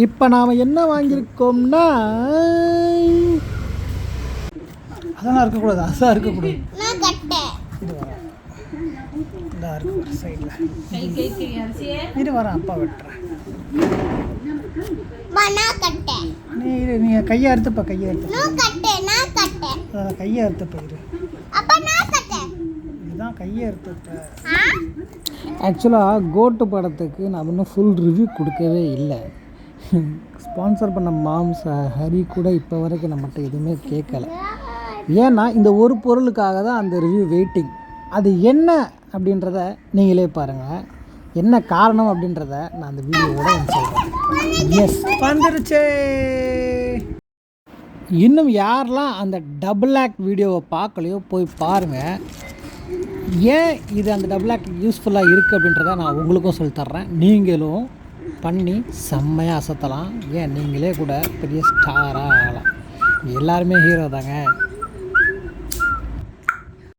இப்போ நாம் என்ன வாங்கியிருக்கோம்னா அதெல்லாம் இருக்கக்கூடாது, அதான் இருக்கக்கூடாது. இது வரேன், இந்த இருக்கு சைடில் இது வரேன், அப்பா வெட்டுறேன். நீ கையை அறுத்துப்பா, கையை கையை அறுத்துப்பா இரு. இதுதான் கையை அறுத்துப்ப. ஆக்சுவலாக கோட்டு படத்துக்கு நான் இன்னும் ஃபுல் ரிவ்யூ கொடுக்கவே இல்லை. ஸ்பான்சர் பண்ண மாம்ஸ் ஹரி கூட இப்போ வரைக்கும் நம்மகிட்ட எதுவுமே கேட்கல. ஏன்னா இந்த ஒரு பொருளுக்காக தான் அந்த ரிவ்யூ வெயிட்டிங். அது என்ன அப்படின்றத நீங்களே பாருங்கள், என்ன காரணம் அப்படின்றத நான் அந்த வீடியோவோட சொல்கிறேன். எஸ், வந்துருச்சே. இன்னும் யாரெல்லாம் அந்த டபுள் ஆக்ட் வீடியோவை பார்க்கலையோ போய் பாருங்கள். ஏன் இது அந்த டபுள் ஆக்ட் யூஸ்ஃபுல்லாக இருக்குது அப்படின்றத நான் உங்களுக்கும் சொல்லித்தர்றேன். நீங்களும் பண்ணி செம்மையாக அசத்தலாம். ஏன் நீங்களே கூட பெரிய ஸ்டாராக ஆகலாம். எல்லாருமே ஹீரோ தாங்க.